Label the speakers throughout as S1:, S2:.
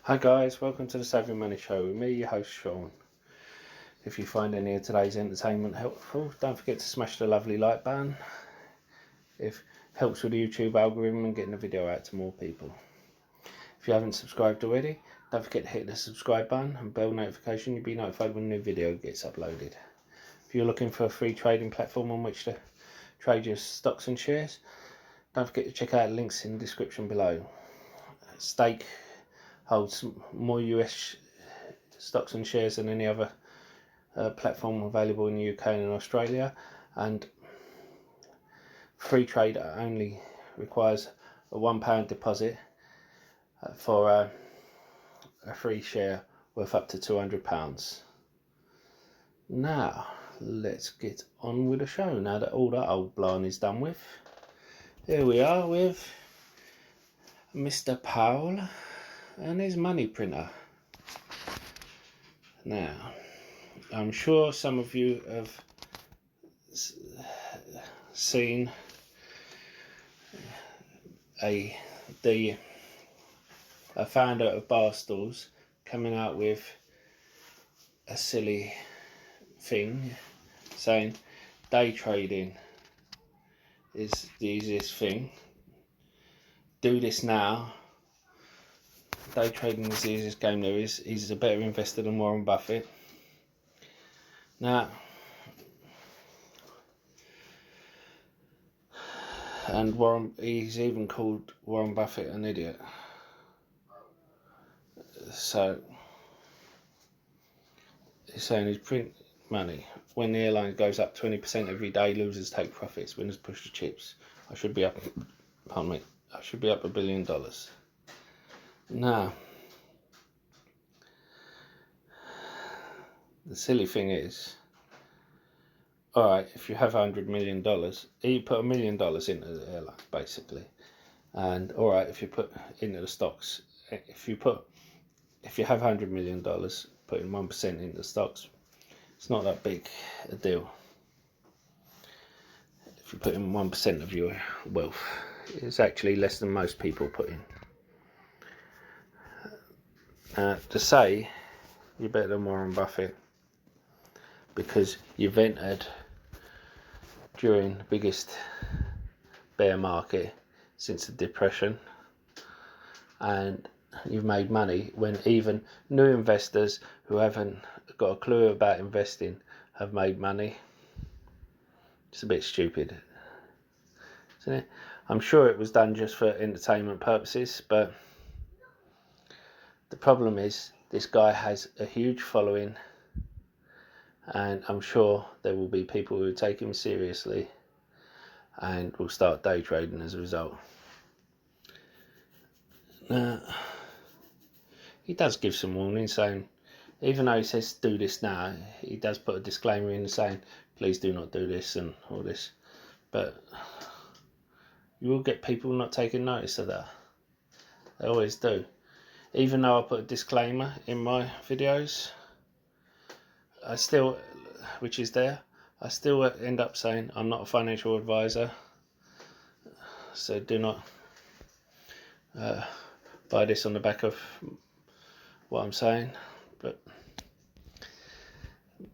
S1: Hi guys, welcome to the Saving Money Show with me, your host Sean. If you find any of today's entertainment helpful, don't forget to smash the lovely like button. It helps with the YouTube algorithm and getting the video out to more people. If you haven't subscribed already, don't forget to hit the subscribe button and bell notification. You'll be notified when a new video gets uploaded. If you're looking for a free trading platform on which to trade your stocks and shares, don't forget to check out the links in the description below. Stake holds more US stocks and shares than any other platform available in the UK and in Australia, and free trade only requires a £1 deposit for a free share worth up to £200. Now let's get on with the show. Now that all that old blarney's done with, here we are with Mr. Powell and his money printer. Now, I'm sure some of you have seen a founder of bar stools coming out with a silly thing saying day trading is the easiest thing. Do this now. Day trading is the easiest game there is. He's a better investor than Warren Buffett. Now, and he's even called Warren Buffett an idiot. So he's saying he's print money. When the airline goes up 20% every day, losers take profits, winners push the chips. I should be up $1 billion. Now, the silly thing is, alright, if you have $100 million, you put $1 million into the airline, basically. And alright, if you put into the stocks, if you have $100 million, putting 1% into stocks, it's not that big a deal. If you put in 1% of your wealth, it's actually less than most people put in. To say you're better than Warren Buffett because you've entered during the biggest bear market since the Depression and you've made money when even new investors who haven't got a clue about investing have made money. It's a bit stupid, isn't it? I'm sure it was done just for entertainment purposes, but the problem is this guy has a huge following and I'm sure there will be people who take him seriously and will start day trading as a result. Now, he does give some warning saying, even though he says do this now, he does put a disclaimer in saying please do not do this and all this, but you will get people not taking notice of that. They always do. Even though I put a disclaimer in my videos, I still end up saying I'm not a financial advisor, so do not buy this on the back of what I'm saying. But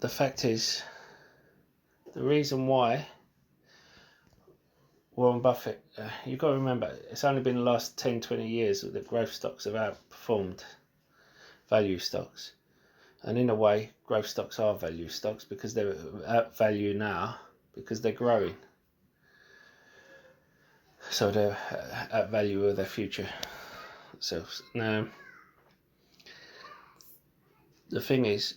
S1: the fact is, the reason why Warren Buffett, you've got to remember, it's only been the last 10-20 years that the growth stocks have outperformed value stocks. And in a way, growth stocks are value stocks because they're at value now because they're growing. So they're at value of their future selves. Now, the thing is,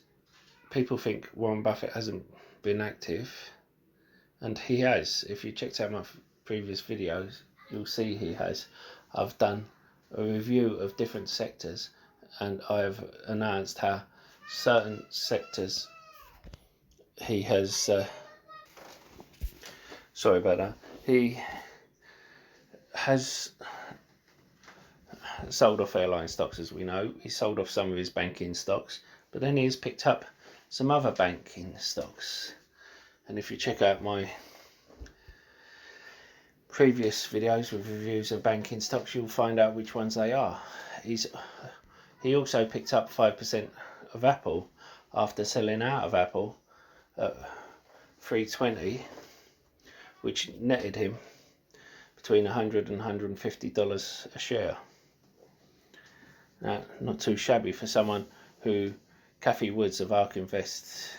S1: people think Warren Buffett hasn't been active, and he has. If you checked out my previous videos, you'll see he has. I've done a review of different sectors, and I've announced how certain sectors he has he has sold off airline stocks, as we know. He sold off some of his banking stocks, but then he's picked up some other banking stocks. And if you check out my previous videos with reviews of banking stocks, you'll find out which ones they are. he also picked up 5% of Apple after selling out of Apple at $320, which netted him between $100 and $150 a share. Now, not too shabby for someone who Cathie Woods of ARK Invest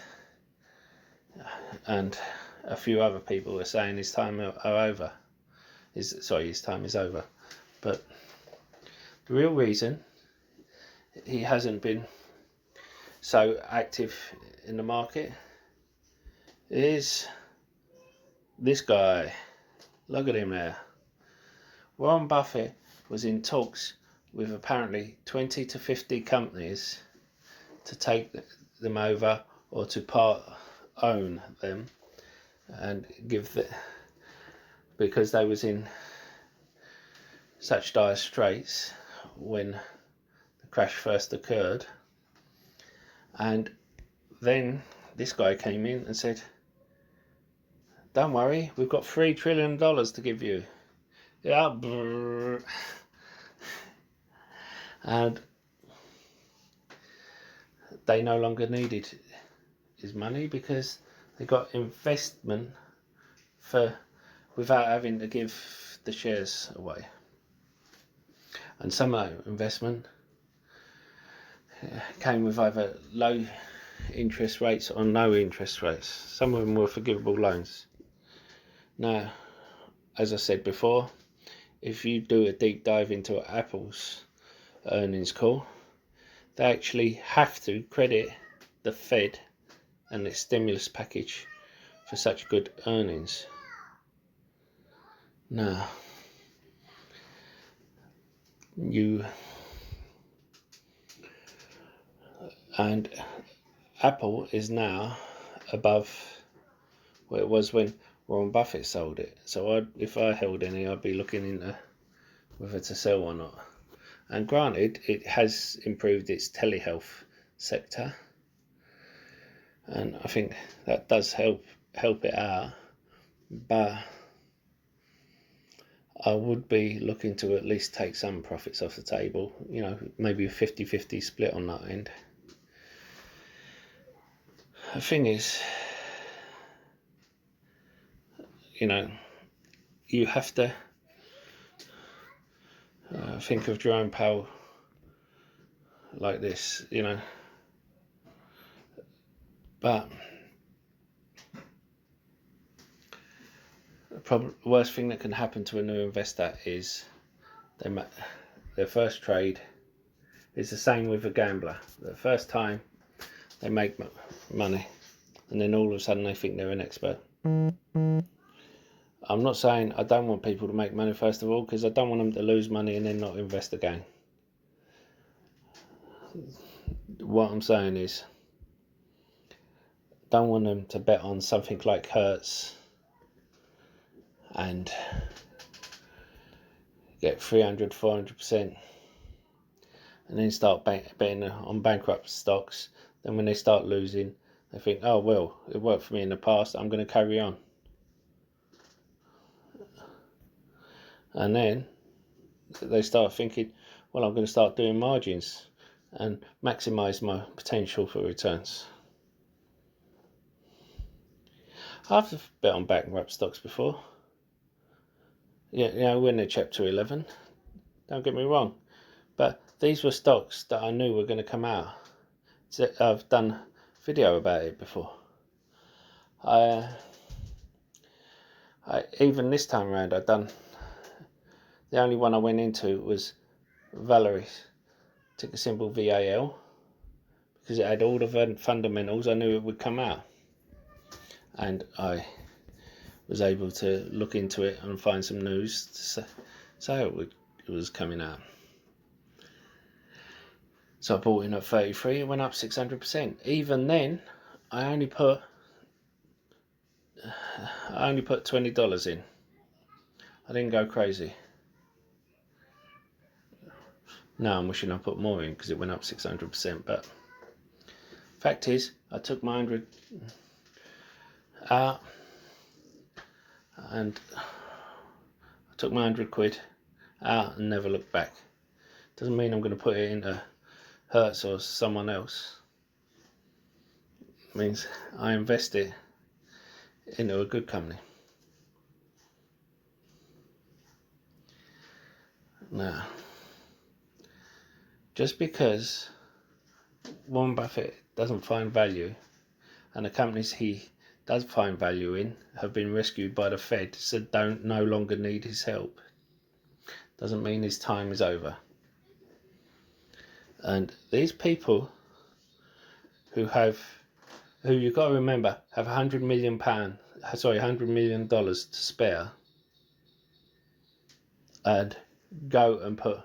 S1: and a few other people were saying his time his time is over. But the real reason he hasn't been so active in the market is this guy. Look at him there. Warren Buffett was in talks with apparently 20 to 50 companies to take them over or to part own them and give the, because they was in such dire straits when the crash first occurred. And then this guy came in and said, don't worry, we've got $3 trillion to give you. Yeah, brrr. And they no longer needed his money because they got investment for without having to give the shares away. And some of that investment came with either low interest rates or no interest rates. Some of them were forgivable loans. Now, as I said before, if you do a deep dive into Apple's earnings call, they actually have to credit the Fed and its stimulus package for such good earnings. Now, and Apple is now above where it was when Warren Buffett sold it. So if I held any, I'd be looking into whether to sell or not. And granted, it has improved its telehealth sector, and I think that does help it out. But I would be looking to at least take some profits off the table. You know, maybe a 50-50 split on that end. The thing is, you know, you have to think of Jerome Powell like this, you know. But the worst thing that can happen to a new investor is their first trade is the same with a gambler. The first time they make money, and then all of a sudden they think they're an expert. I'm not saying I don't want people to make money first of all, because I don't want them to lose money and then not invest again. What I'm saying is, I don't want them to bet on something like Hertz and get 300-400% and then start betting on bankrupt stocks. Then when they start losing, they think, oh well, it worked for me in the past, I'm going to carry on. And then they start thinking, well, I'm going to start doing margins and maximise my potential for returns. I've bet on bankrupt stocks before. Yeah, you know, when they're chapter 11. Don't get me wrong, but these were stocks that I knew were going to come out. So I've done a video about it before. Even this time around, I've done. The only one I went into was Valery's, ticker symbol VAL, because it had all the fundamentals. I knew it would come out, and I was able to look into it and find some news to say it was coming out. So I bought in at 33. It went up 600%. Even then, I only put $20 in. I didn't go crazy. Now I'm wishing I put more in because it went up 600%. But fact is, I took my 100 out, and I took my 100 quid out and never looked back. Doesn't mean I'm going to put it into Hertz or someone else, it means I invest it into a good company. Now, just because Warren Buffett doesn't find value, and the companies he does find value in have been rescued by the Fed, so don't no longer need his help, doesn't mean his time is over. And these people who you've got to remember have $100 million to spare, and go and put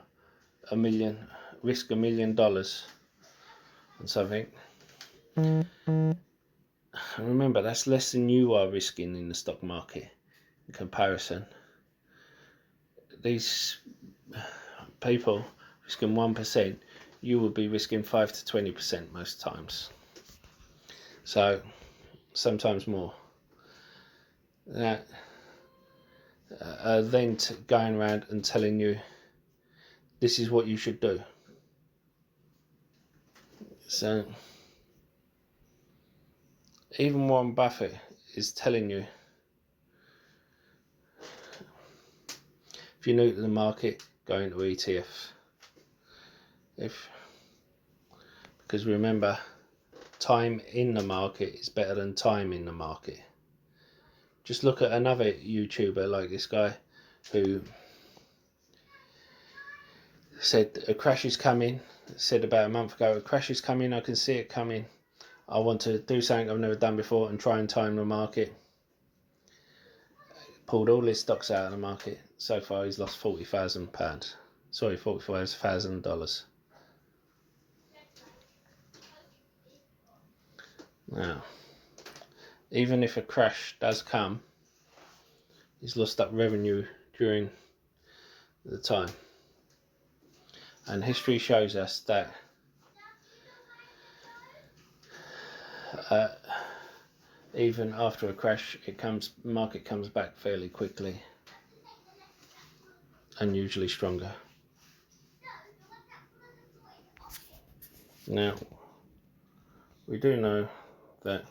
S1: risk $1 million on something. Remember, that's less than you are risking in the stock market in comparison. These people risking 1%, you will be risking 5 to 20% most times. So sometimes more. That then going around and telling you this is what you should do. So even Warren Buffett is telling you, if you're new to the market, go into ETFs. Because remember, time in the market is better than time in the market. Just look at another YouTuber like this guy who said a crash is coming. Said about a month ago, a crash is coming, I can see it coming. I want to do something I've never done before and try and time the market. Pulled all his stocks out of the market. So far he's lost £40,000. Sorry, $45,000. Now, even if a crash does come, he's lost that revenue during the time. And history shows us that even after a crash, market comes back fairly quickly and usually stronger. Now, we do know that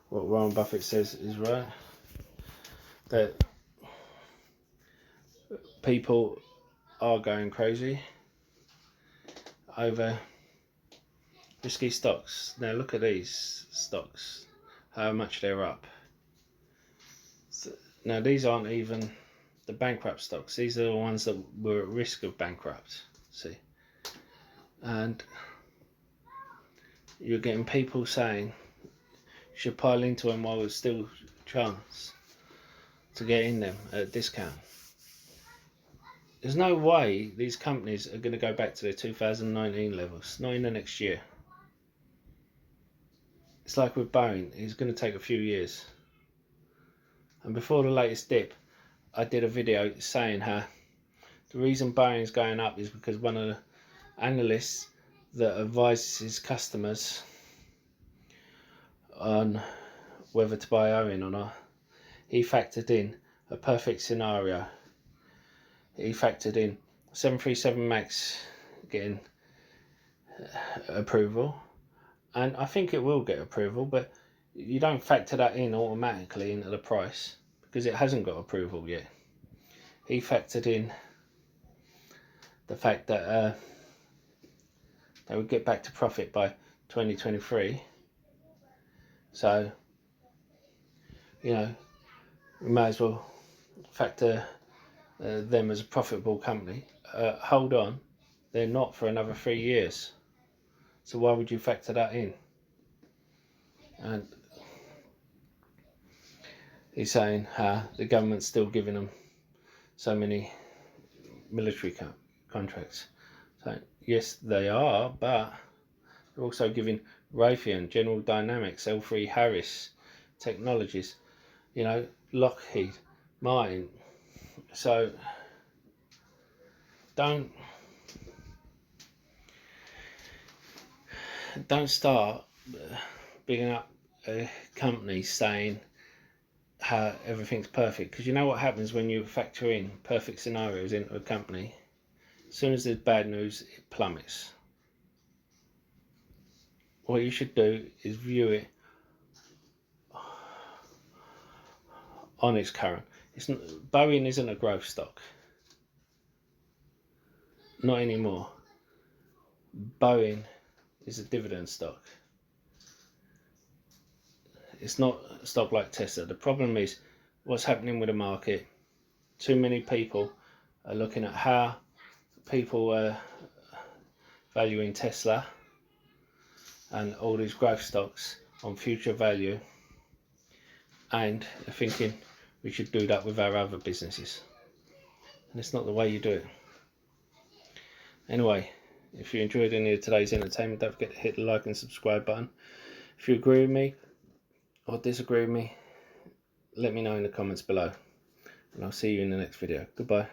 S1: what Warren Buffett says is right, that people are going crazy over risky stocks. Now look at these stocks, how much they're up. So, now these aren't even the bankrupt stocks, these are the ones that were at risk of bankrupt, see. And you're getting people saying you should pile into them while there's still a chance to get in them at a discount. There's no way these companies are going to go back to their 2019 levels, not in the next year. It's like with Boeing, it's going to take a few years. And before the latest dip, I did a video saying how the reason Boeing's going up is because one of the analysts that advises his customers on whether to buy Boeing or not, he factored in a perfect scenario. He factored in 737 MAX getting approval, and I think it will get approval, but you don't factor that in automatically into the price because it hasn't got approval yet. He factored in the fact that they would get back to profit by 2023. So, you know, we may as well factor them as a profitable company. Hold on, they're not for another 3 years. So why would you factor that in? And he's saying how the government's still giving them so many military contracts. So yes, they are, but they're also giving Raytheon, General Dynamics, L3Harris Technologies, you know, Lockheed Martin. So don't start bigging up a company saying how everything's perfect, because you know what happens when you factor in perfect scenarios into a company. As soon as there's bad news, it plummets. What you should do is view it on its current. Boeing isn't a growth stock, not anymore. Boeing is a dividend stock. It's not a stock like Tesla. The problem is what's happening with the market. Too many people are looking at how people are valuing Tesla and all these growth stocks on future value, and are thinking we should do that with our other businesses, and it's not the way you do it. Anyway, if you enjoyed any of today's entertainment, don't forget to hit the like and subscribe button. If you agree with me or disagree with me, let me know in the comments below, and I'll see you in the next video. Goodbye.